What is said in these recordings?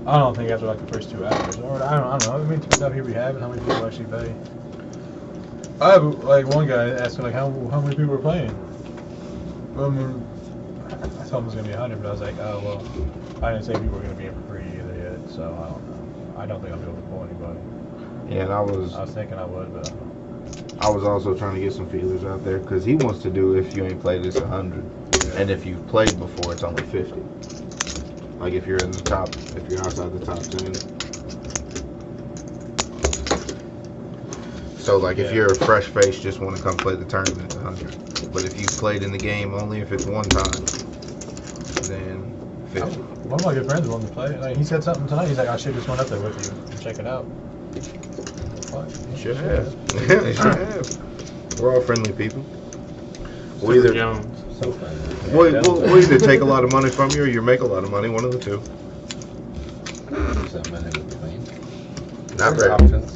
I don't think after like the first 2 hours, or I don't know. How many people we have and how many people actually pay? I have like one guy asking like how many people are playing. I thought it was gonna be 100, but I was like, oh well, I didn't say people were gonna be in for free either yet, so I don't know. I don't think I'll be able to pull anybody. Yeah, and I was thinking I would, but I was also trying to get some feelers out there because he wants to do if you ain't played it's 100, and if you've played before it's only 50. Like if you're in the top, if you're outside the top 10. So like if you're a fresh face, just want to come play the tournament, it's 100. But if you've played in the game only if it's one time, then 50. One of my good friends wanted to play. Like, he said something tonight. He's like, I should just went up there with you and check it out. You should have. Yeah, you should have. We're all friendly people. We'll either take a lot of money from you or you make a lot of money. One of the two. Not very. Options.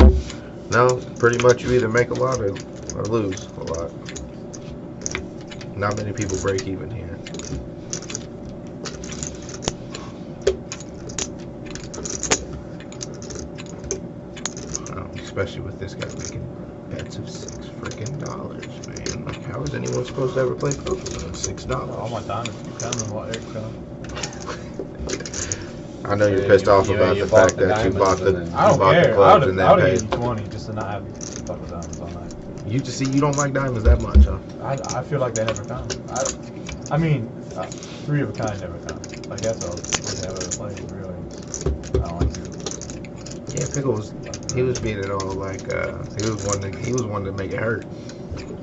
No, pretty much you either make a lot or lose a lot. Not many people break even here. Especially with this guy making bets of $6 freaking, man. Like, how is anyone supposed to ever play poker with $6? All my time is coming while Eric's coming. I know you're pissed off about the fact that you bought the clubs and then paid. I would 20 just to not have to fuck with diamonds all night. You just see, you don't like diamonds that much, huh? I feel like they never come. I mean, 3 of a kind never come. Like that's all they have ever played, really. I don't like it. Yeah, Pickle was. He was being it all like he was one to make it hurt.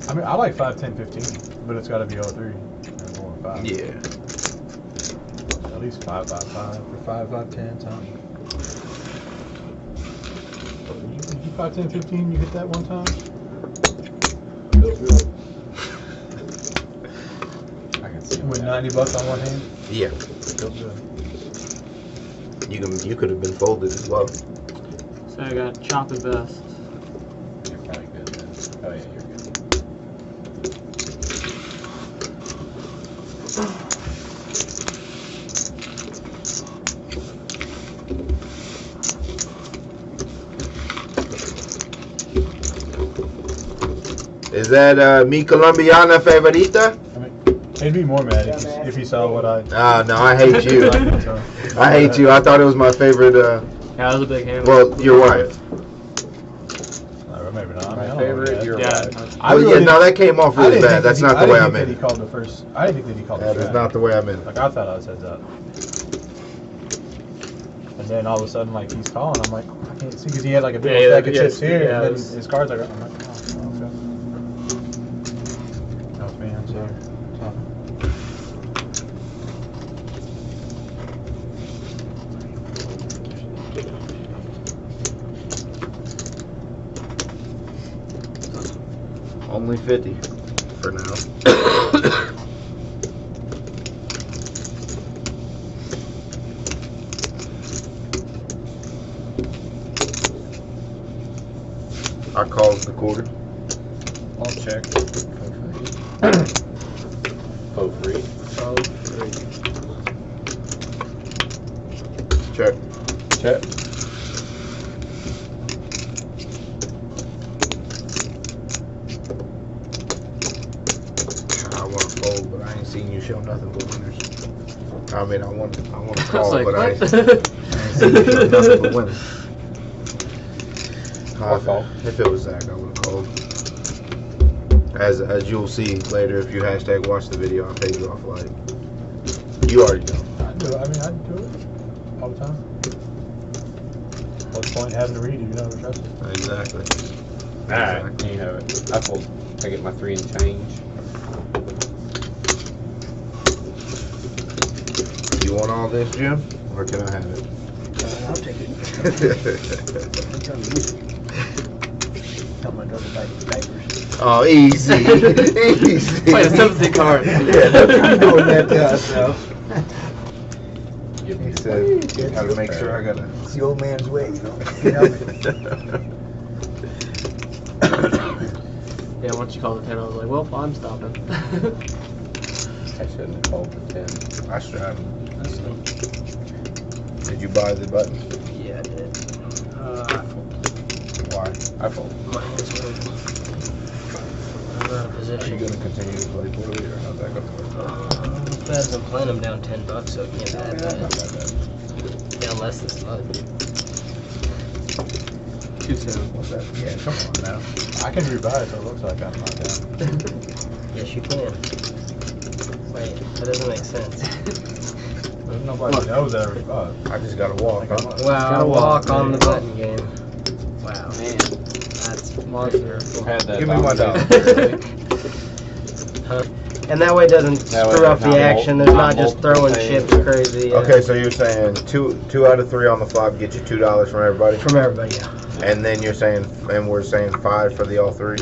I mean, I like 5, 10, 15, but it's got to be all 3 and 4 and 5. Yeah. At least 5, 5, 5 for 5, 5, 10 something. You 5, 10, 15, you hit that one time. Feels good. I can see. With $90 on one hand. Yeah. Feels good. You could have been folded as well. So I got chop and best. You're probably good then. Oh yeah, you're good. Is that mi colombiana favorita? I mean, he'd be more mad if he saw what I. Ah, no, I hate you. I hate you. I thought it was my favorite. Yeah, that was a big hand. Well, your wife. Maybe not. My favorite, your wife. No, that came off really bad. That's not the way I meant it. He called the first. I didn't think that he called the That is not the way I meant it. Like I thought I said that. And then all of a sudden, like he's calling. I'm like, I can't see because he had like a big stack of chips here, and then his cards are. I'm like, oh, okay. That was me. I'm sorry. Only 50 for now. I called the quarter. I'll check. For free. Check. Check. I want to fold, but I ain't seen you show nothing but winners. I mean, I want to call, like, but I ain't seen you show nothing but winners. If it was Zach, I would have called. As you'll see later, if you hashtag watch the video, I'll pay you off light. You already know. I do it. I mean, I do it all the time. What's the point in having to read if you don't ever trust it? Exactly. Alright, you have it. I get my 3 and change. You want all this, Jim? Or can I have it? I'll take it. Tell my daughter to buy diapers. Oh, easy. Easy. Wait, a sympathy card. Yeah, I'm doing that to myself. He said, gotta make sure I got it. It's the old man's way, you know. Yeah, once you called the 10, I was like, well, I'm stopping. I shouldn't have called for 10. I should have. I That's so. Did you buy the button? Yeah, I did. Why? I fold. My hands were I'm out of Are you position. going to continue to play poorly, or how's that going to work? As bad as I'm playing, I'm down $10, so it can't be that Not bad. that bad. Down less this month. Too soon. What's that? Yeah, come on now. I can rebuy, so it looks like I'm not down. Yes, you can. Wait, that doesn't make sense. Nobody knows that I rebuy. I just got to walk. Like, Huh? Wow, Gotta walk walk, on the man. button game. Wow, Man, that's monster. Had that Give me my down. And that way it doesn't That way screw up there's the not action. mul- There's not not just multiple throwing things. chips crazy. Okay, so you're saying two out of 3 on the flop get you $2 from everybody, From everybody, yeah. and then you're saying, and we're saying 5 for the all 3.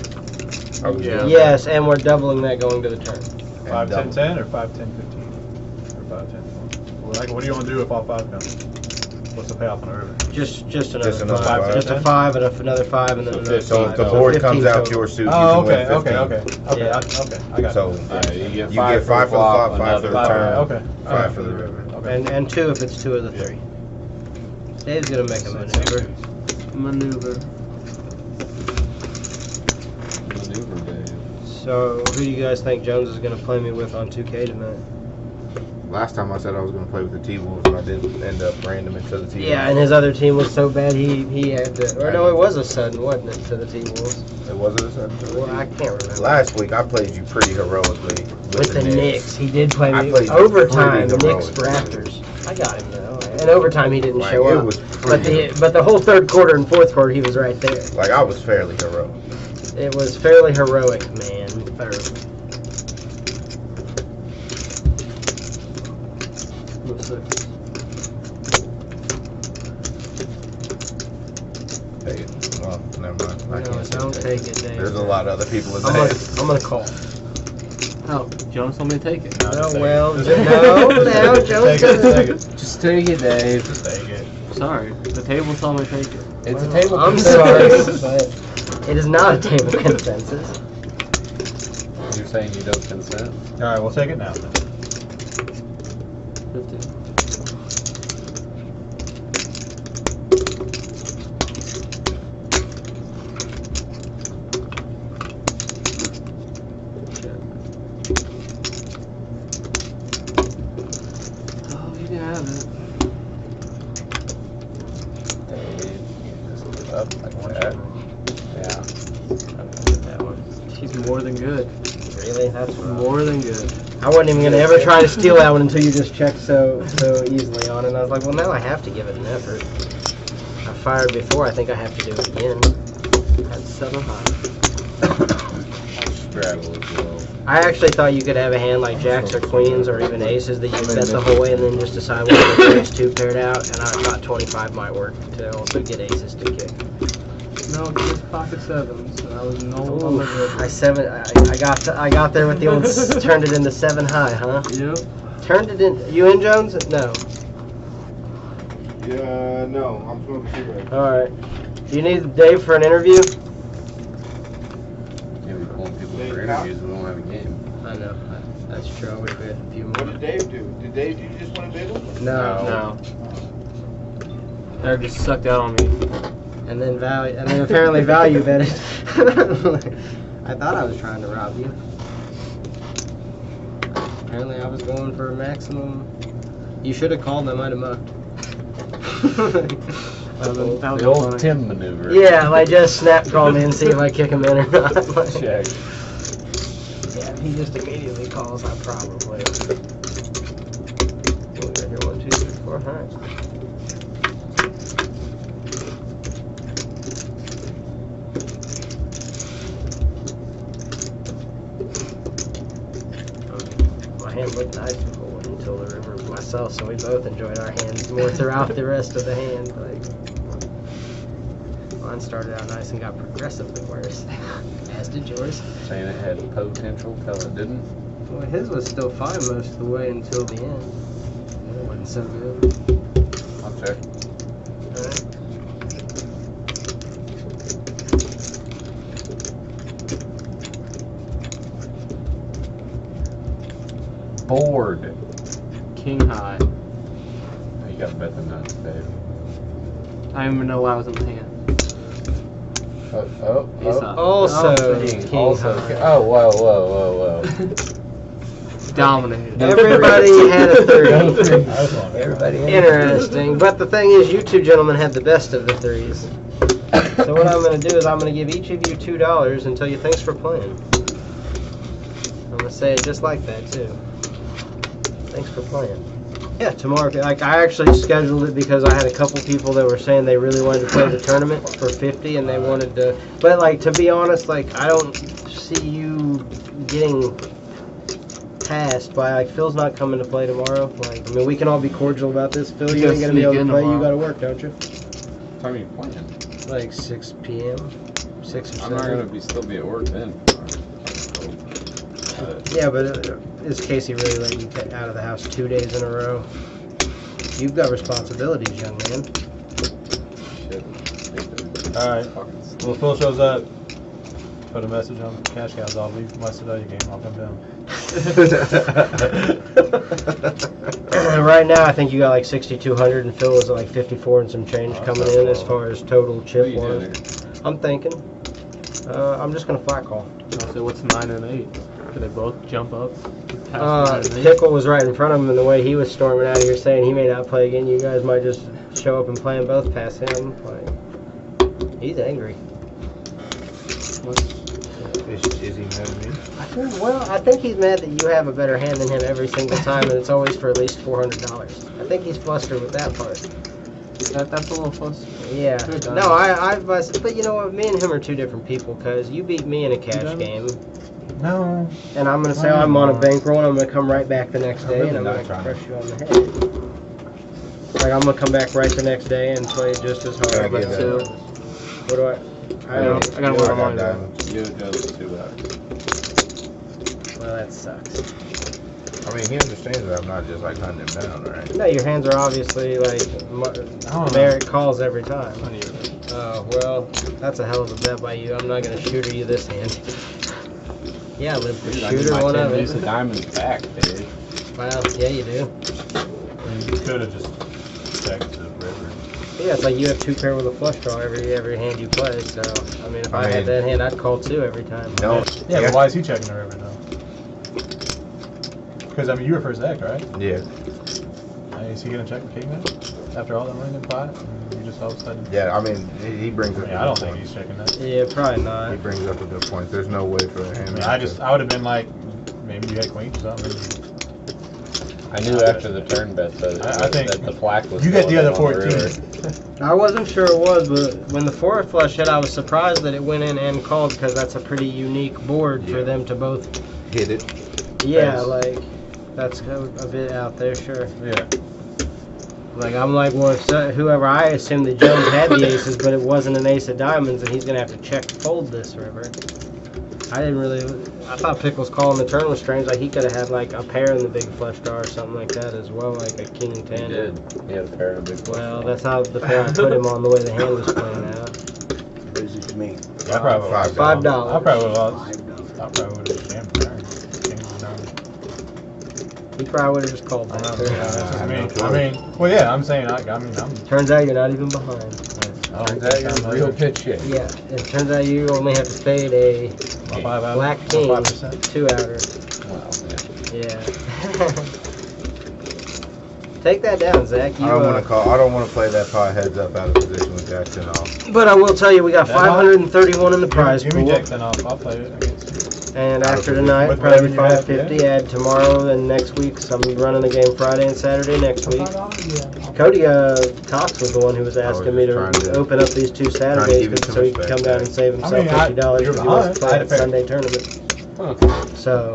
Are we Yeah. doing Yes, and we're doubling that going to the turn. that? 5, And 10, 10, or 5, 10, 15? Or 5, 10, 12? Well, like, what do you want to do if all 5 come? What's the payoff on the river? Just another Just another five. five. Just a 5 and another 5 and then So another 15. So 5. if the So board 15 comes out total. your suit, Oh, you okay, can win 15. okay. Yeah. I got So it. Yeah, you get you 5 get 5 for the flop, 5 for another the Five, turn, okay. 5 for the river. Okay. And 2 if it's 2 of the 3. Dave's gonna make a maneuver. Maneuver. maneuver, Dave. So who do you guys think Jones is gonna play me with on 2K tonight? Last time I said I was going to play with the T-Wolves, and I didn't end up random into the T-Wolves. Yeah, and his other team was so bad he had to. Or no, it was a sudden, wasn't it, to the T-Wolves? It wasn't a sudden. Well, I can't remember. Last week I played you pretty heroically With the Knicks, he did play I me. played Overtime, pretty Knicks heroic. Raptors. I got him though. And overtime he didn't Like, show it up. was But pretty the whole third quarter and fourth quarter he was right there. Like, I was fairly heroic. It was fairly heroic, man. Fairly. What's it? Hey, well, never mind. I No, can't say don't take it, Dave. There's a lot of other people in I'm there. gonna call. Oh, Jonas told me to take it. No, Just take well, it. no, now Just Jones take it, doesn't. take it. Just take it, Dave. Just take it. Sorry, the table told me to take it. It's a table. I'm sorry, but it is not a table consensus. You're saying you don't consent? Alright, we'll take it now then. 15. Oh, you can have it. Dave, just look it up like that. Yeah. That one. She's more than good. Really? That's rough. More than good. I wasn't even gonna ever try to steal that one until you just checked so easily on it. And I was like, well, now I have to give it an effort. I fired before. I think I have to do it again. That's 7 high. Straddle as well. I actually thought you could have a hand like jacks or queens or even aces that you bet the whole way and then just decide what the next 2 paired out. And I thought 25 might work to also get aces to kick. No, just pocket 7s. So I was no Ooh, longer good. I got there with the old turned it into 7 high, huh? Yep. Turned it in. You in, Jones? No. Yeah, no, I'm smoking cigarettes. All right. Do you need Dave for an interview? Yeah, we're pulling people for interviews. We don't have a game. I know. That's true. I wish we had a few What more. did Dave do? Did Dave do just want to bid him? No. No. That just sucked out on me. And then apparently value betted. I thought I was trying to rob you. Apparently I was going for a maximum. You should have called. I might have mucked. That was The old funny. Tim maneuver. Yeah, like just snap call me and see if I kick him in or not. Check. Yeah, if he just immediately calls, I probably. Oh, right here, 1, 2, 3, 4. All right. My hand looked nice before until the river myself, so we both enjoyed our hands more throughout the rest of the hand. Like, mine started out nice and got progressively worse, as did yours. Saying it had potential till it didn't. Well, his was still fine most of the way until the end. It wasn't so good. I'll check. Alright. Board. King high. got bet the nuts, babe. I didn't even know why I was in the hand. He's Also, King also, high. oh, whoa. Dominated. Everybody had a 3. Everybody. Interesting. But the thing is, you two gentlemen had the best of the 3s. So what I'm going to do is I'm going to give each of you $2 and tell you thanks for playing. I'm going to say it just like that, too. Thanks for playing. Yeah, tomorrow, like, I actually scheduled it because I had a couple people that were saying they really wanted to play the tournament for 50 and they wanted to, but like, to be honest, like, I don't see you getting passed by, like, Phil's not coming to play tomorrow. Like, I mean, we can all be cordial about this. Phil, you ain't gonna be able to play, you gotta work, don't you? What time are you playing? Like 6 p.m., 6 or 7. I'm not gonna still be at work then. Yeah, but is Casey really letting you get out of the house 2 days in a row? You've got responsibilities, young man. Shit. Alright. Well, Phil shows up. Put a message on Cash Cows. I'll leave my Sedalia game. I'll come down. Right now, I think you got like 6,200, and Phil was at like 54 and some change coming in as far as total chip wise. I'm thinking. I'm just gonna flat call. So what's 9 and 8? Do they both jump up? past 9 and 8? Pickle was right in front of him, and the way he was storming out of here saying he may not play again, you guys might just show up and play them both past him. Like, he's angry. Is he mad at me? I think he's mad that you have a better hand than him every single time, and it's always for at least $400. I think he's flustered with that part. That's a little fuss. Yeah. Good No, but you know what? Me and him are two different people, because you beat me in a cash game, No. and I'm going to say I'm on a bankroll, and I'm going to come right back the next day, and I'm not going to trying. crush you on the head. Like, I'm going to come back right the next day and play just as hard. Gotta get that. Two. What do I gotta work on mine. You adjust $2. Well, that sucks. I mean, he understands that I'm not just like hunting him down, right? No, your hands are obviously like merit calls every time. Oh, well, that's a hell of a bet by you. I'm not going to shooter you this hand. Yeah, live for shooter one of it. Diamonds back, baby. Well, yeah, you do. You could have just checked the river. Yeah, it's like you have 2 pair with a flush draw every hand you play. So, I mean, if I had that hand, I'd call 2 every time. No. Yeah, but why is he checking the river though? Because I mean, you were first act, right? Yeah. Is he gonna check the king now? After all the money in pot, you just all of a sudden. Yeah, I mean, he brings up. I don't think he's checking that. Yeah, probably He not. brings up a good point. There's no way for him. I would have been like, maybe you had queen or something. I knew after the turn bet I think that the flack was. You get the going other on the 14. I wasn't sure it was, but when the 4 flush hit, I was surprised that it went in and called, because that's a pretty unique board for them to both hit it. Yeah, Yes. like, that's a bit out there, sure. Yeah. Like, I'm like, well, if whoever, I assumed that Jones had the aces, but it wasn't an ace of diamonds, and he's going to have to check fold this river. I thought Pickle's call in the turn was strange. Like, he could have had, like, a pair in the big flush draw or something like that as well, like a king 10. He did. He had a pair of big flush. Well, that's how the pair I put him on, the way the hand was playing out. What is it to me? I probably $5. I $5. probably would have lost. $5. I probably would have jammed the turn. He probably would have just called back there. Well, yeah, I'm saying, I'm. Turns out you're not even behind. Turns out you're a real pitch hit. Yeah, it turns out you only have to fade a black king 5%. 2-outer. Wow, Yeah. Take that down, Zach. I don't want to call. I don't want to play that pot heads up out of position with Jack 10 off. But I will tell you, we got 531 in the prize Give me pool. Jack 10 off. I'll play it against you. And after tonight, With probably whatever you have, 550. Add tomorrow and next week. So I'm running the game Friday and Saturday next week. Cody Cox was the one who was asking me to open up these 2 Saturdays so he could come down and save himself $50 because he wants to play at Sunday tournament. So,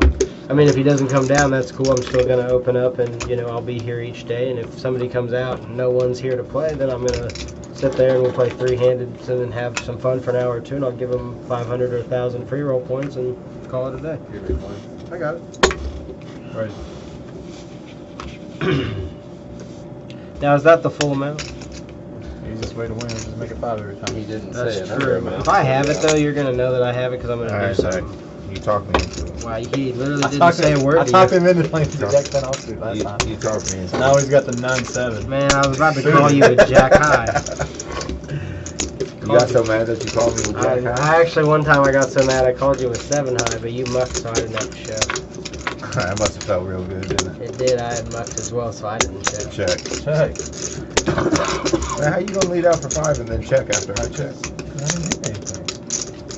I mean, if he doesn't come down, that's cool. I'm still going to open up, and I'll be here each day. And if somebody comes out and no one's here to play, then I'm going to sit there and we'll play 3-handed and then have some fun for an hour or 2, and I'll give them 500 or 1,000 free roll points and call it a day. I got it. Right. Now, is that the full amount? Easiest way to win is just make it 5 every time. He didn't That's say another true. amount. If I have it, though, you're going to know that I have it because I'm going to do Alright, something. You talked me into it. Wow, he literally didn't say a word I to talked you. him into playing the Jack 10 offsuit last time. You talked me into it. Now he's got the 9-7. Man, I was about to call you a Jack High. You got so mad that you called me with Jack High? I actually, one time I got so mad I called you a 7 High, but you mucked, so I didn't have to show. That must have felt real good, didn't it? It did, I had mucked as well, so I didn't show. Check. Check. Man, how you gonna lead out for 5 and then check after I check? I didn't hit anything.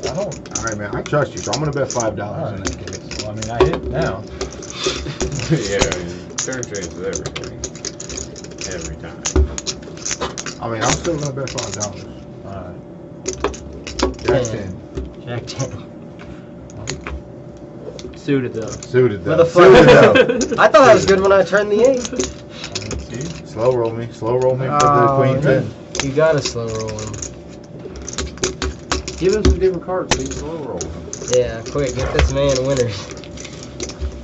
I don't. Alright, man, I trust you, so I'm gonna bet $5 in that case. Well, I mean, I hit now. Yeah, I mean, turn changes everything. Every time. I mean, I'm still gonna bet $5. Alright. Jack 10. Jack 10. Suited though. Suited though. With a flush. Suited though. I thought I was good when I turned the 8. I mean, see? Slow roll me for the Oh, queen 10. You gotta slow roll him. Give him some different cards so you can slow roll him. Yeah, quick, get this man winners.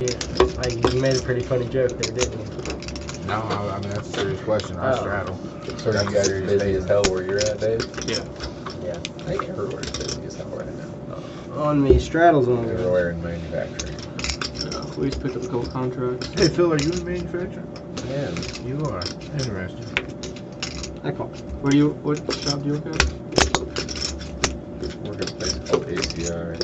Yeah, you made a pretty funny joke there, didn't you? No, I mean, that's a serious question. I Oh. straddle. So you guys are busy as hell where you're at, Dave? Yeah. Yeah. I think everywhere's busy as hell right now. On me, straddles on me. Everywhere in manufacturing. We just picked up a couple contracts. Hey, Phil, are you in manufacturing? Yeah. You are. Interesting. What shop do you work at? Work at a place called ACR.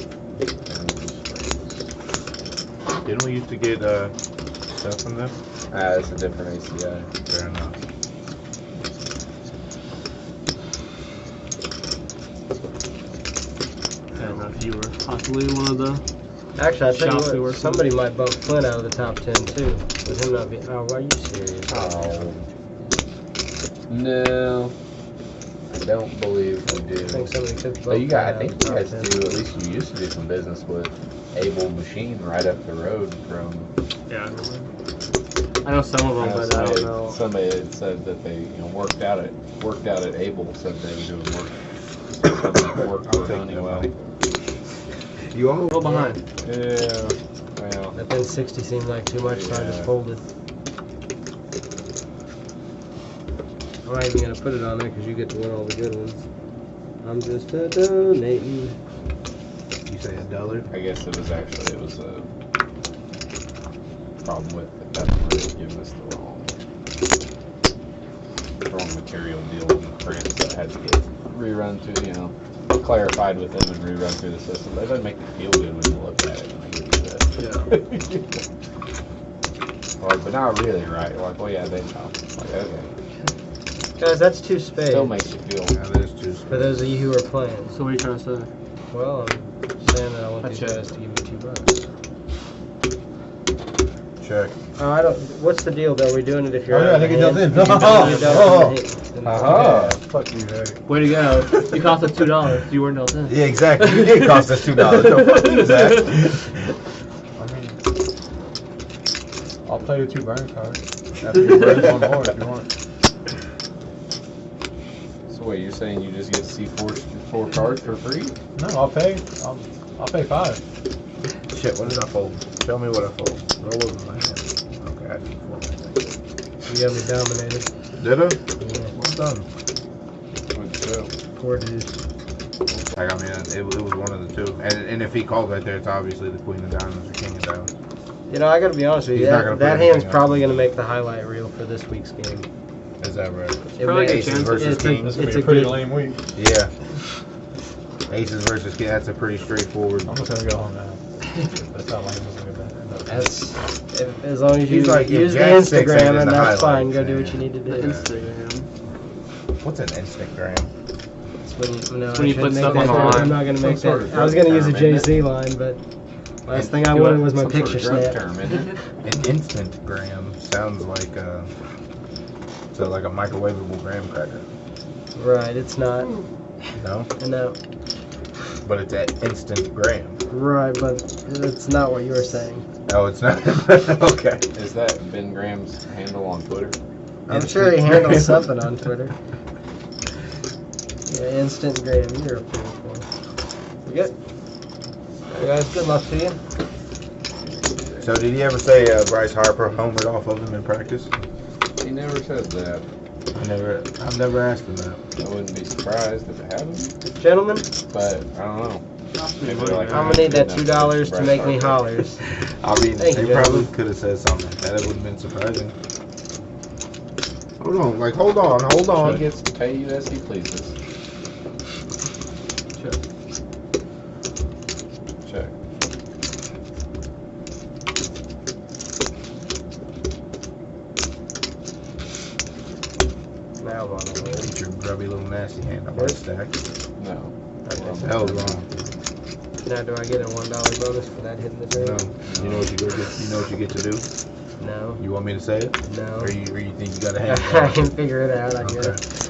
Didn't we used to get stuff from them? It's a different ACI. Fair enough. I don't know if you were possibly one of the. Actually, I tell Shops we you work what, somebody might bump Flynn out of the top 10 too. With him not being. Oh, are you serious? Oh. No. I don't believe we do. I think somebody could bump But you got, I Flynn think you out of guys the top 10. do, at least you used to do some business with Able Machine right up the road from. Yeah, I remember. I know some of them, but I don't know. Somebody had said that they, worked out at Able, said they were doing work I'll for take Honeywell. that money. You all? A little behind. Yeah. Well, But then 60 seemed like too much, so I just Yeah. folded. I'm not even gonna put it on there because you get to win all the good ones. I'm just donating. You say $1? I guess it was a problem with the customer giving us the wrong material deal in France that had to get rerun through, clarified with them and rerun through the system. That doesn't make you feel good when you look at it. When I give you that. But not really, right? Like, well, yeah, they know. Like, okay. Guys, that's 2 spades. Still makes you feel. Yeah, there's 2 For those of you who are playing. So what are you trying to say? Well, I'm saying that I want these Check. guys to give me $2. Check. Oh, I don't. What's the deal though? Are we doing it if you're Oh, yeah, out I think of he hand? dealt in. You're dealt in. Uh-huh. Fuck you, Harry. Way to go! You cost us $2. You weren't dealt in. Yeah, exactly. You did cost us $2. So fuck you, Zach. I mean, I'll play the 2 burn cards. After you burn 1 more if you want. So wait, you're saying you just get to see four cards for free? No, I'll pay. I'll pay 5. Shit, what did I fold? Show me what I fold. Roll over my hand. Okay, I see 4. You got me dominated. Did I? Yeah. Well done. What'd you do? 4 dudes. Like, I mean, it was one of the 2. And if he called right there, it's obviously the queen of diamonds or king of diamonds. You know, I gotta be honest with you. He's not gonna That put hand's anything probably else. gonna make the highlight reel for this week's game. Is that right? It Probably may- a chance. versus it's a- kings. This is it's gonna be a a pretty good- lame week. Yeah. Aces versus king, that's a pretty straightforward. I'm just gonna go home now. That's how lame this is gonna be. That's as long as you He's like, if use the Jack 6 ain't Instagram, in and the that's fine. highlights, Go do yeah. what you need to The do. Instagram. What's an Instagram? It's when you, no, It's when you I put shouldn't stuff make on that the joke. line. I'm not gonna Some make sort that. of I was gonna drug use a term, isn't Jay-Z line, but last thing I do wanted what? was my Some sort picture of drug snap. term, isn't it? An Instantgram sounds like like a microwavable graham cracker. Right, it's not. No? No. But it's at Instantgram. Right, but it's not what you were saying. Oh, it's not? Okay. Is that Ben Graham's handle on Twitter? I'm sure he handles something on Twitter. Yeah, Instagram, you're a fool. We good? Hey guys, good luck to you. So did he ever say Bryce Harper homered off of him in practice? He never said that. I've never asked him that. I wouldn't be surprised if it happened, Gentlemen, but I don't know. Maybe they're like, I'm gonna need that $2 to make me hollers. I mean, Thank they you, probably gentlemen. could have said something like that. It would have been surprising. Hold on, like, hold on. He gets to pay you as he pleases. Check. Now I'm on the way. Get your grubby little nasty hand up on the stack. No. Hell wrong. Now do I get a $1 bonus for that hitting the No. table? You know what you go get? You know what you get to do? No. You want me to say it? No. Or you think you got a hand? I can figure it out, I Okay. guess.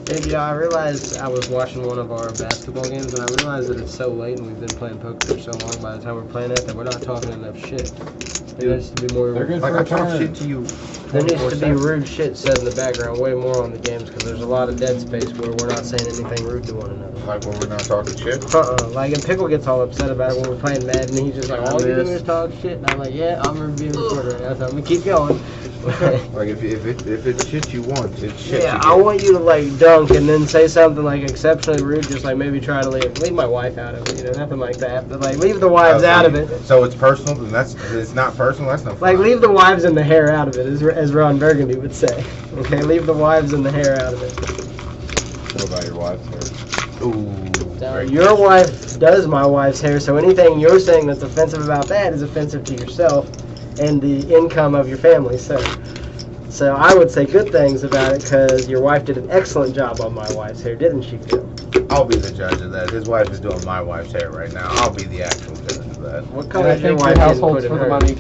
Dude, you know, I realized I was watching one of our basketball games, and I realized that it's so late, and we've been playing poker for so long. By the time we're playing that we're not talking enough shit. There needs to be more. They're good Like for I a talk turn. shit to you. There needs to be 24/7. rude shit said in the background, way more on the games, because there's a lot of dead space where we're not saying anything rude to one another. Like when we're not talking shit. Like, and Pickle gets all upset about it when we're playing Madden, and he's just like, all you do is talk shit, and I'm like, yeah, I'm being recorded right now, so I'm gonna keep going. Like if it's shit you want, it's shit. Yeah, you I get. want you to like dunk and then say something like exceptionally rude, just like maybe try to leave my wife out of it, you know, nothing like that. But like leave the wives out of it. So it's personal, then it's not personal. That's no fun. Like leave the wives and the hair out of it, as Ron Burgundy would say. Okay, leave the wives and the hair out of it. What about your wife's hair? Ooh. Now, great. your wife does my wife's hair, so anything you're saying that's offensive about that is offensive to yourself and the income of your family. So I would say good things about it because your wife did an excellent job on my wife's hair, didn't she, Phil? I'll be the judge of that. His wife is doing my wife's hair right now. I'll be the actual judge of that. What And color I is your think wife your didn't household's put in for the her? money.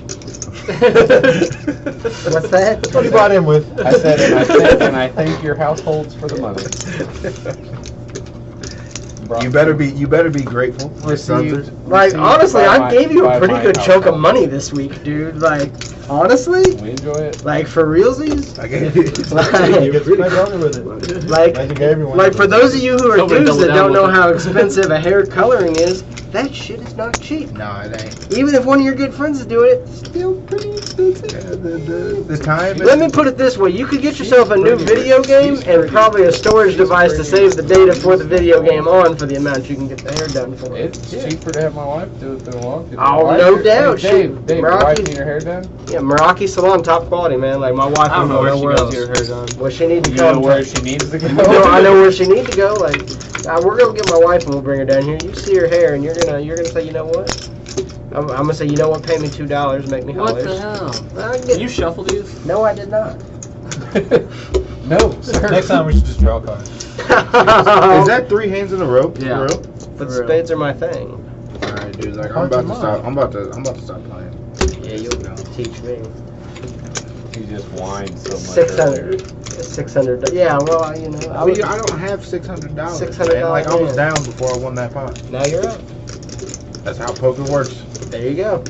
What's that? That's what he bought in with. I said, and I think your household's for the money. You better be grateful. Your sons are- Received. Like, honestly, I by gave you a by pretty my good chunk of household. money this week, dude. Like, honestly? We enjoy it. Like, for realsies? I gave you. He gets paid only with it. Like, I think everyone like for those of you who are Somebody dudes double that down don't know with it. how expensive a hair coloring is, that shit is not cheap. No, it ain't. Even if one of your good friends is doing it, it's still pretty expensive. The time. Let me put it this way, you could get yourself a new video game and probably a storage device to save the data for the video game on for the amount you can get the hair done for. It's cheaper to have my wife do it than a lot. Oh, no doubt. Hey, Shoot, Dave, your Rocky. wife need her hair done? Yeah, Meraki Salon, top quality, man. Like, my wife I don't will know where go she nowhere goes else. to get her hair done. Well, she needs to You come. know where she needs to go? No, I know where she needs to go. Like, we're gonna get my wife and we'll bring her down here. You see her hair, and you're gonna say, you know what? I'm gonna say, you know what? Pay me $2, make me What hollers. the hell? I Did get, you shuffle these? no, I did not. No, sir. Next time we should just draw cards. Is that 3 hands in a row? For Yeah. real? But For real. spades are my thing. All right, dude. Like Cards I'm are about to stop playing. Yeah, you'll teach me. He just whined so much 600. earlier. 600. Yeah, well, you know. I mean, I don't have $600. $600 Like I was hand. down before I won that pot. Now you're up. That's how poker works. There you go.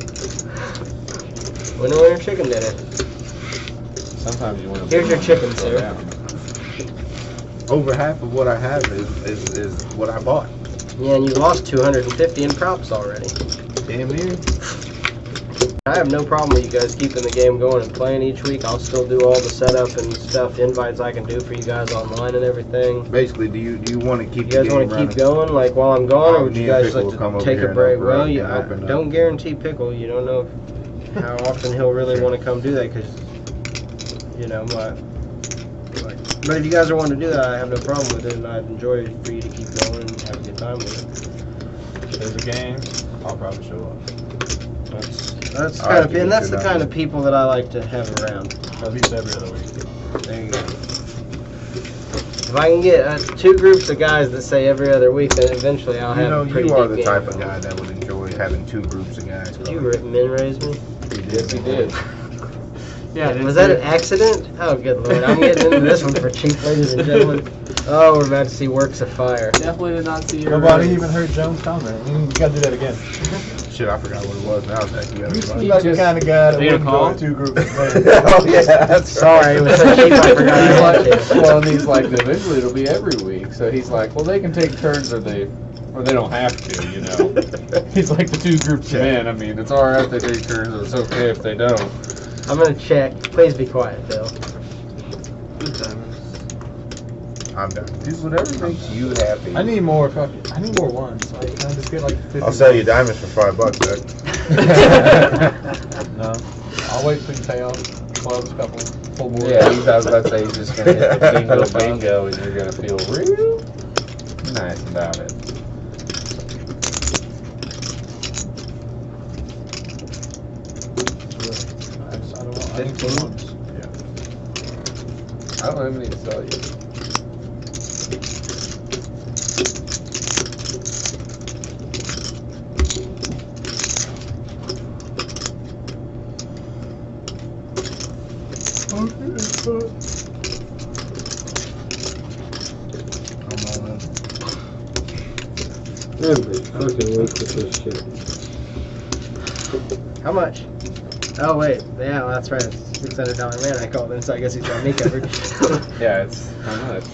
Winner, winner, chicken dinner. Sometimes you want to. Here's your chicken, sir. Over half of what I have is what I bought. Yeah, and you lost 250 in props already. Damn near. I have no problem with you guys keeping the game going and playing each week. I'll still do all the setup and stuff, invites I can do for you guys online and everything. Basically, do you want to keep You guys the game want to running? keep going, like while I'm gone, or would Me you and guys Pickle like will come to over take here a and break? open Well, up you and open up. don't guarantee Pickle. You don't know how often he'll really want to come do that, because you know But if you guys are wanting to do that, I have no problem with it, and I'd enjoy it for you to keep going and have a good time with it. If there's a game, I'll probably show up. That's All kind right, of, give and me that's the $2. kind of people that I like to have around. At least every other week. There you go. If I can get 2 groups of guys that say every other week, then eventually I'll You have know, a pretty you are deep the game type of going. guy that would enjoy having 2 groups of guys. Did you men raise me? Yes, he did. Yeah. Was that an accident? Oh, good lord. I'm getting into this one for cheap, ladies and gentlemen. Oh, we're about to see Works of Fire. Definitely did not see your. Nobody even heard Jones' comment. You gotta do that again. Shit, I forgot what it was. Now it's actually You seem everybody. like the kind of guy that Are you wouldn't gonna go call? to 2 groups of players. Oh yeah, that's Sorry, it was so cheap I forgot I had to. Well, and he's like, eventually it'll be every week. So he's like, well, they can take turns, or they don't have to, you know. He's like the 2 groups of men. I mean, it's all right if they take turns, or it's okay if they don't. I'm gonna check. Please be quiet, Phil. I'm done. Just whatever makes you happy. I need more fucking. I need more ones. Like, can I just get like 50? I'll sell you diamonds for $5, Doug. No, I'll wait till you pay off clubs, couple full board. Yeah, I was about to say he's just gonna hit the bingo and you're gonna feel real nice about it. I don't want. I need 15? some ones. I don't have any to sell you. Every fucking week with this shit. How much? Oh wait, yeah, well, that's right. It's $600 man I called in, so I guess he's got me covered. Yeah, it's how much?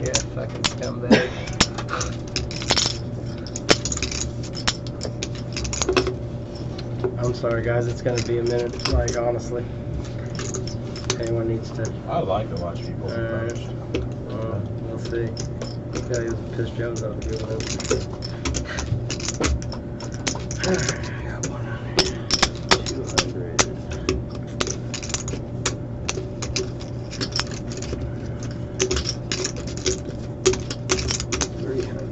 Yeah, fucking scumbag. I'm sorry, guys. It's gonna be a minute. Like honestly, anyone needs to. I like to watch people. Alright. Well, we'll see. Yeah, he was pissed Jones off a good one. Got 100, 200. 300.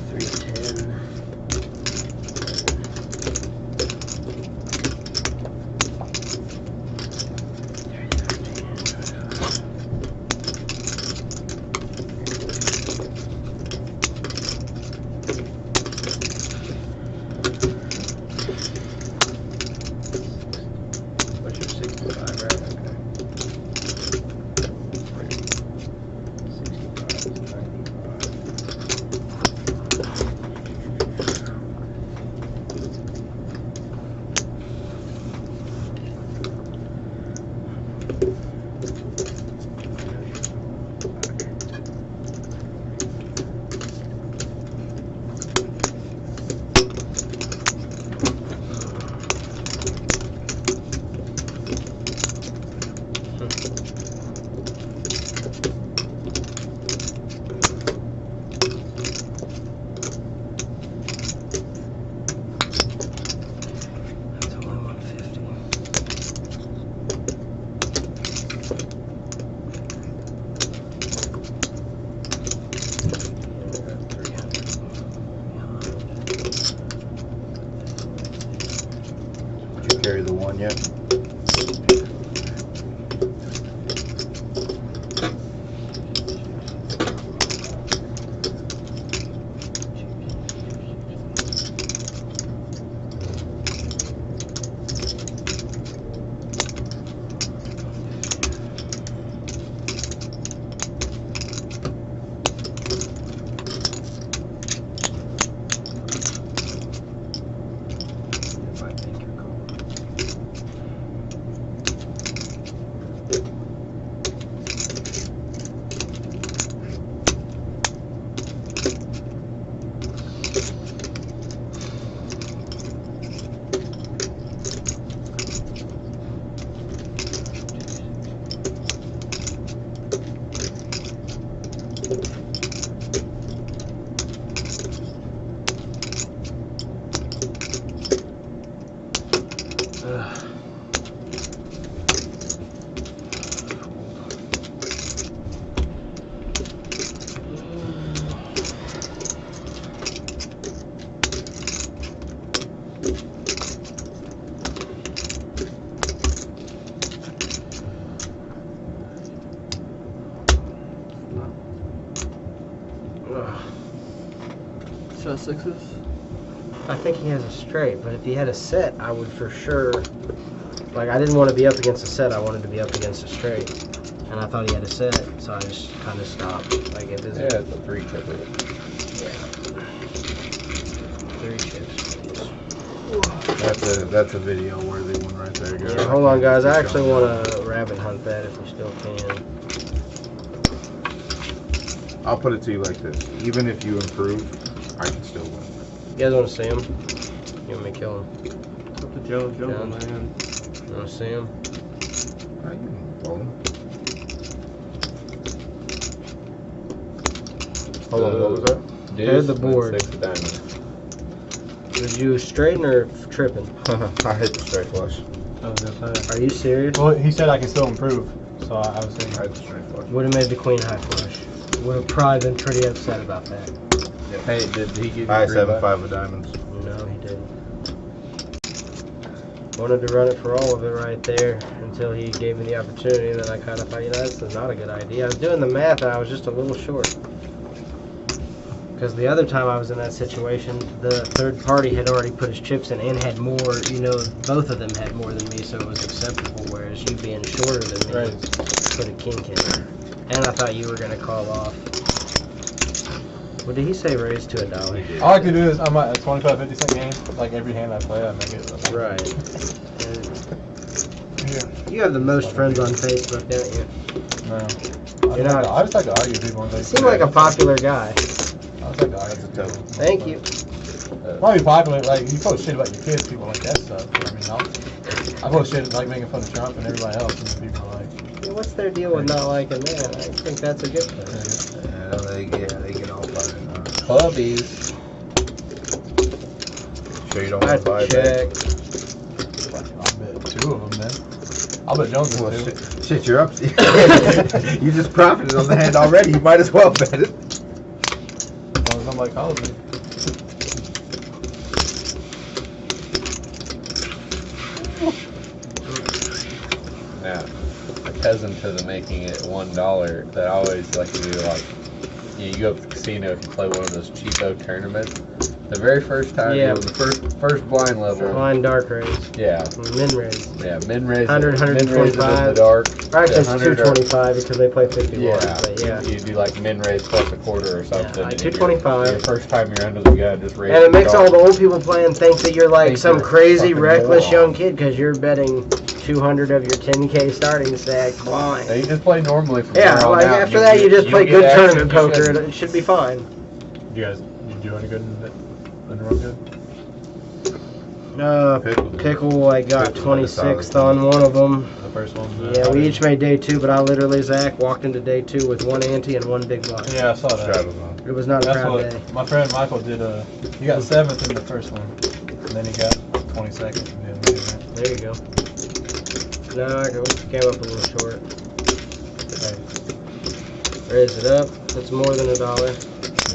310. What's your 65, right? Okay. 65 is 95. That's only 150. Did you carry the one yet? Shot sixes? I think he has a straight, but if he had a set, I would for sure. Like, I didn't want to be up against a set, I wanted to be up against a straight. And I thought he had a set, so I just kind of stopped. Like, it is. Yeah, it's a 3 chipper. Yeah. 3 chips. That's a video worthy one right there, guys. Yeah, hold on, guys. I actually want to rabbit hunt that if we still can. I'll put it to you like this: even if you improve, I can still win. You guys want to see him? You want me to kill him? Up to Joe, Yeah. man. You want to see him? Fold. Hold on, what was that? Head the board. 6 of diamonds. Did you straighten or tripping? I hit the straight flush. I was gonna say. Are you serious? Well, he said I can still improve, so I was saying. I hit the straight flush. Would have made the queen high flush. Would have probably been pretty upset about that. Hey, did he give you I had 3 7, bucks? 5 of diamonds. No, he didn't. Wanted to run it for all of it right there until he gave me the opportunity, and then I kind of thought, you know, this is not a good idea. I was doing the math, and I was just a little short. Because the other time I was in that situation, the third party had already put his chips in and had more, you know, both of them had more than me, so it was acceptable, whereas you being shorter than me Right. put a kink in. And I thought you were going to call off. What did he say, raise to $1? All I can do is, I'm at a 25-50 cent game. Like every hand I play, I make it. Right. Yeah. You have the most friends on Facebook, don't you? No. You're not- I just like to argue with people on You Facebook. seem like a popular guy. I just like to argue with people. Thank you. Might be popular, like, you post shit about your kids, people like that stuff. I mean, I post shit like making fun of Trump and everybody else, and then people are like, What's their deal with not liking that? I think that's a good thing. Yeah, they get all fired. Clubbies. Sure you don't want to buy I'd that? check. I'll bet 2 of them, man. I'll bet Jones Well, is 2. shit, you're up. You just profited on the hand already. You might as well bet it. As long as nobody calls me. Now, a cousin to the making it $1 that I always like to do, like, you go up to the casino if you play one of those cheapo tournaments. The very first time, Yeah. the first blind level. Blind dark raise. Yeah, Min raise. yeah, min raise. 100, min raise it in 125. the dark. Actually, it's 100 or- 225 because they play 51. Yeah, But yeah. You do like min raise plus a quarter or something. like and 225. Your first time you're under the gun, just raise. And it makes all the old people playing think that you're like Think some you're crazy, fucking reckless moron. young kid because you're betting 200 of your 10K starting stack blind. You just play normally from Yeah, there on like out. after that, you just play get good action, tournament you poker. shouldn't. It should be fine. You guys, you do any good in the run good? Pickle, I got Pickle, 26th on one of them. The first one? Yeah, we each made day 2, but I literally, Zach, walked into day 2 with 1 ante and 1 big blind. Yeah, I saw that. Travis on. It was not a That's proud what day. my friend Michael did. He got 7th in the first one, and then he got 22nd. There you go. No, I came up a little short. Okay. Raise it up. It's more than $1.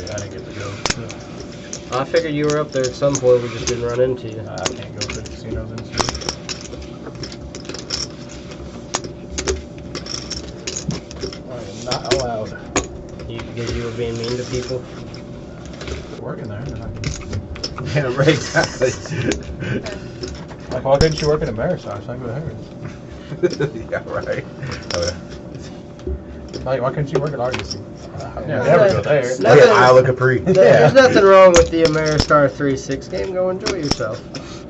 Yeah, I didn't get to go. I figured you were up there at some point. We just didn't run into you. I can't go to the casinos in this week. I am not allowed. Because you were being mean to people. Working there. And I can, Yeah, right, exactly. like, why couldn't you work in Ameristar? So I go to hers. Yeah, right. Okay. Like, why couldn't you work at Argosy? I Yeah. never go there. No. Look at Isle of Capri. There's nothing wrong with the Ameristar 3-6 game. Go enjoy yourself.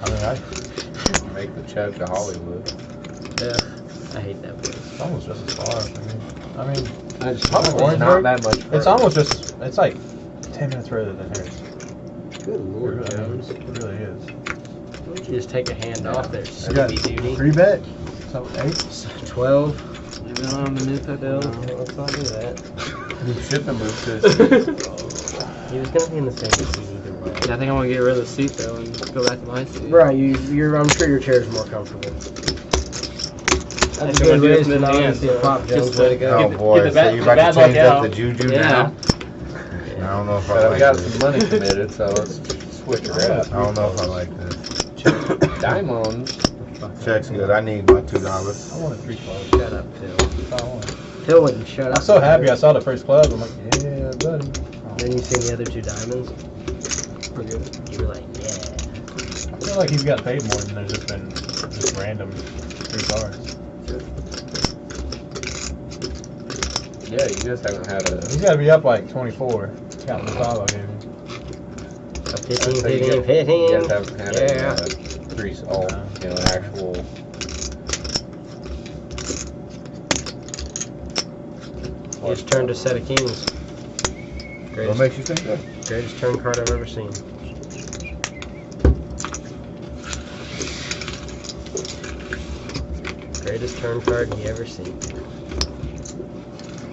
I mean, Make the chug to Hollywood. Yeah, I hate that place. it's almost just as far. I mean, It's Probably not Orangeburg. that much. it's further. almost just. It's like 10 minutes further than hers. Good It lord, really, Jones. it really is. Why don't you just take a hand off there, I got Snoopy Duty? 3 bet. So 8. 12. You been on the new Fidel? No, let's not do that. You shouldn't have moved to. He was gonna be in the same seat either way. Yeah, I think I want to get rid of the seat though and go back to my seat. Right, I'm sure your chair's more comfortable. That's a That's good what I do raise from to the not dance, see a so pop, just Jones. to Way to go. Oh Get boy, the so bad- you the about bad to luck change up out. the juju Yeah. now? I don't know if I So we like got this. some money committed, so let's switch her up. I don't know if I like this. Diamonds. Check's good. I need my $2. I wanted 3 clubs. Shut up, Phil. That's all I wanted. Phil wouldn't shut up. I'm so happy I saw the first club. I'm like, yeah, buddy. Then you see the other 2 diamonds. Pretty good. You were like, yeah. I feel like he's got paid more than there's just been just random 3 cards. Yeah, you just haven't had He's a. got to be up like 24. Counting the 5 I gave him. 15, So you 15, guys 15. haven't had Yeah. a 3 all, you know, an actual. He's turned a set of kings. What Greatest, makes you think that? greatest turn card I've ever seen. Greatest greatest turn card you ever seen.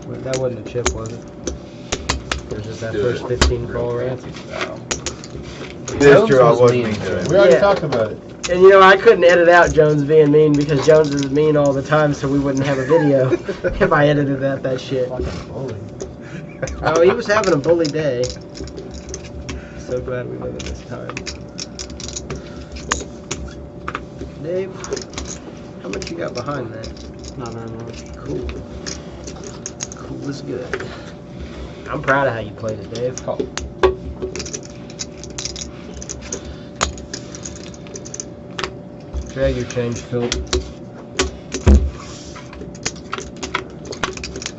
But that wasn't a chip, was it? Or was just that first 15 fall around? This draw wasn't mean to him. We already Yeah. talked about it. And you know, I couldn't edit out Jones being mean because Jones is mean all the time, so we wouldn't have a video if I edited out that shit. Fucking bully. Oh, he was having a bully day. So glad we live in this time. Dave, how much you got behind that? Not very much. Cool. Cool is good. I'm proud of how you played it, Dave. Call. Drag your change, Phil.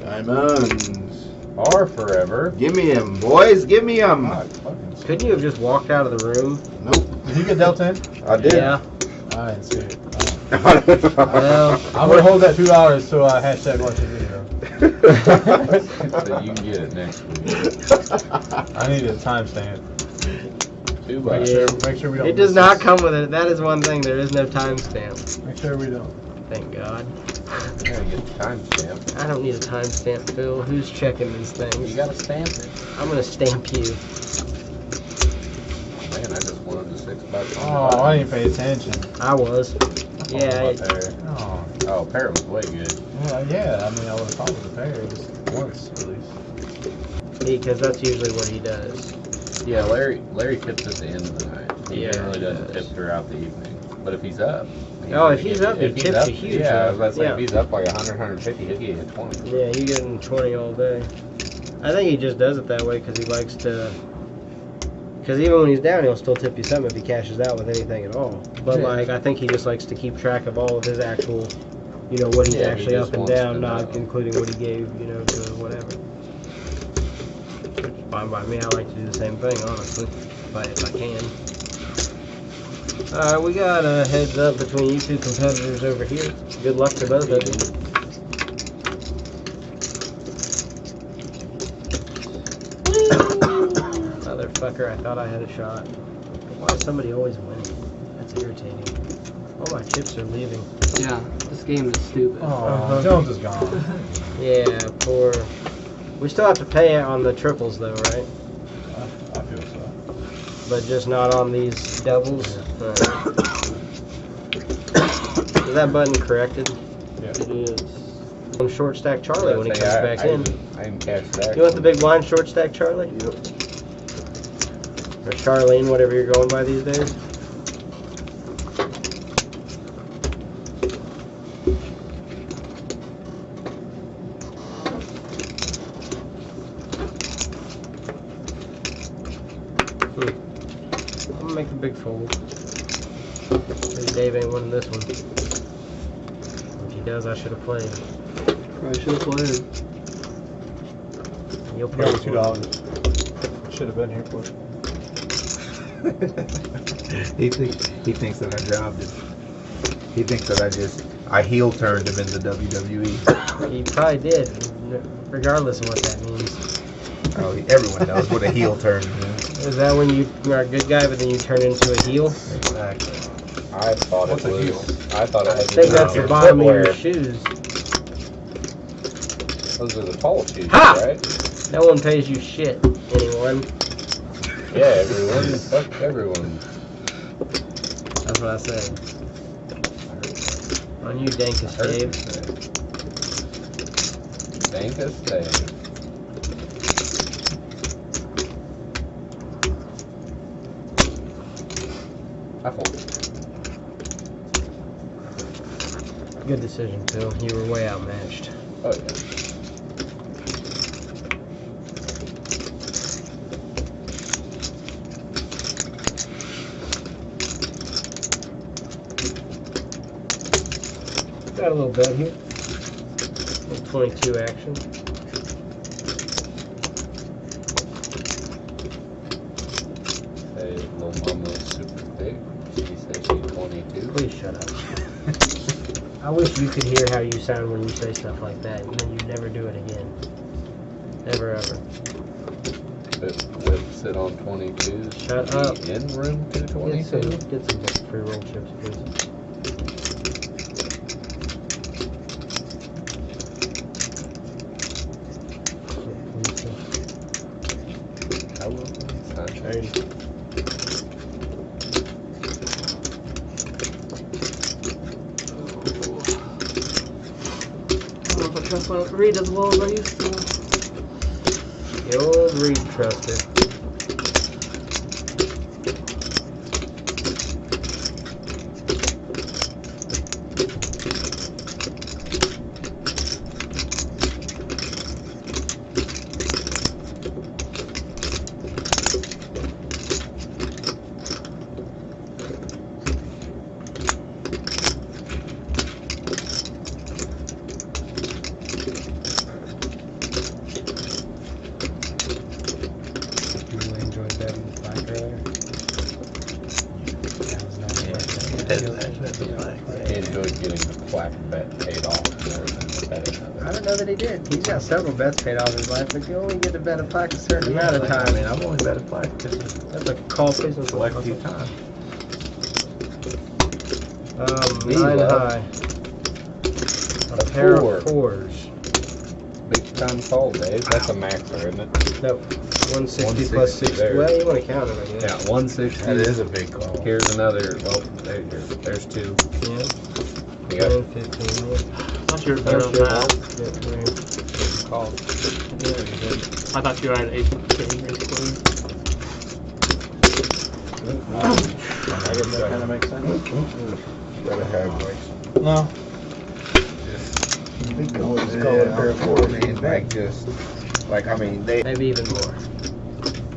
Diamonds. Or forever. Give me him, boys. Give me him. God, fucking Couldn't you have just walked out of the room? Nope. Did you get dealt in? I did. Yeah. I didn't see it. Well, I'm gonna hold that $2 so I hashtag watch the video. So you can get it next week. I need a timestamp. $2. Make sure we don't. it does miss not this. come with it. That is one thing. There is no timestamp. Make sure we don't. Thank God. You gotta get the timestamp. I don't need a timestamp, Phil. Who's checking these things? You gotta stamp it. I'm gonna stamp you. Man, I just wanted the $6. Oh, I didn't pay attention. I was. Yeah. Oh, Oh, Parrot was way good. yeah. I mean, I would have thought it was a pair just once at least. Because that's usually what he does. Yeah, Larry tips at the end of the night. He Yeah, generally he doesn't does. tip throughout the evening. But if he's up. Oh, if he's up, he tips you huge. Yeah, I was about to say, Yeah. if he's up like 100, 150, he'll get you 20. Yeah, you get him 20 all day. I think he just does it that way because he likes to. Because even when he's down, he'll still tip you something if he cashes out with anything at all. But Yeah. like, I think he just likes to keep track of all of his actual, you know, what he's Yeah, he actually just up and wants down, to not know. including what he gave, you know, to whatever. Which is fine by me. I like to do the same thing, honestly, if I can. We got a heads up between you two competitors over here. Good luck to both of you. Motherfucker, I thought I had a shot. Why is somebody always winning? That's irritating. All my chips are leaving. Yeah, this game is stupid. Oh, Jones is gone. Yeah, poor. We still have to pay on the triples though, right? I feel so. But just not on these doubles. Alright. Is that button corrected? It is. On short stack Charlie when he comes back in. I didn't catch that. You want the big blind short stack Charlie? Yep. Or Charlene, whatever you're going by these days. I'm gonna make a big fold. Maybe Dave ain't winning this one. If he does, I should have played. Probably should have played. You'll I play got $2. Should have been here for it. he thinks that I dropped it. He thinks that I heel turned him in the WWE. He probably did, regardless of what that means. Oh, everyone knows what a heel turn means. Is that when you are a good guy, but then you turn into a heel? Exactly. I thought What's it a was. heel? I thought it I had think to that's do the with bottom of your footwear. shoes. Those are the tall shoes, Ha! right? No one pays you shit, anyone. Yeah, everyone. Fuck everyone. That's what I said. On you, Dankus Dave. Dankus Dave. I fold. Good decision, Phil. You were way outmatched. Oh yeah. Got a little bet here. Little 22 action. Hey, little mama's super big. She said she's 22. Please shut up. I wish you could hear how you sound when you say stuff like that, and then you never do it again. Never ever. Whip sit on 22s. Shut up. In room Get 222. some pre-roll chips, please. touch. 80. I don't know if I trust my Reed as well as I used to. The old Reed truster. You really enjoyed betting the black earlier? He enjoyed getting the black bet paid off more than betting I other. don't know that he did. He's got several bets paid off in his life, but you only get to bet a black a certain amount of I time. mean, I've only betted black just That's a call place and select a few times. 9 high. A pair of fours. Big time call, Dave. That's a maxer, isn't it? Nope. 160 plus 60. there. Well, you want to count it, I guess. Yeah, 160. That is a big call. Here's another. Well, there's two. Yeah. You got 10, 15. Yeah. I thought you were better on that. Yeah, right here. call. I thought you were at 8 king or queen. I guess that kind of makes sense. Better have No. We can always call it a pair of fours. Like just, like I mean, they. Maybe even more.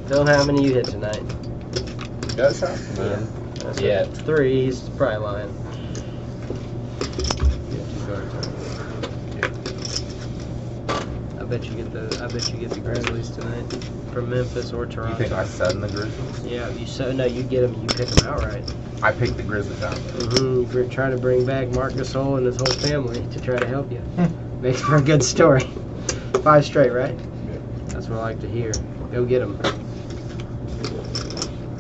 Phil, how many you hit tonight? Does have man. That's Yeah. 3. He's probably lying. I bet you get the Grizzlies tonight from Memphis or You Toronto. think I said in the Grizzlies? Yeah, no, you get them. You pick them outright. I picked the Grizzlies out. You're trying to bring back Marc Gasol and his whole family to try to help you. Makes for a good story. 5 straight, right? That's what I like to hear. Go get them.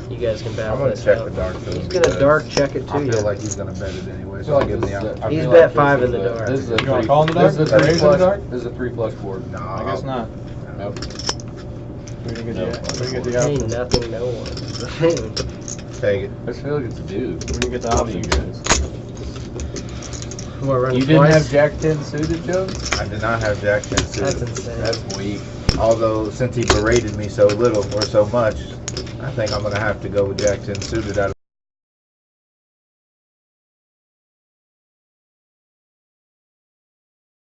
You guys can I'm battle gonna this check out. the dark too. He's gonna dark check it I to feel you. like he's gonna bet it anyway, I so feel I'll like give him this the is option. I He's feel bet like 5 this in the is dark. This is a You wanna three- call in the dark? This is a Raise three in the plus. dark? This is a 3 plus board. No, I guess not. Nope. We didn't get No. the, we didn't get the Ain't option. nothing, no one. take it. I feel like it's a dude. We didn't get the What do option. you guys? What, running You didn't twice? have Jack 10 suited, Joe? I did not have Jack 10 suited. That's insane. That's weak. Although since he berated me so little or so much, I think I'm gonna have to go with Jack 10 suited out of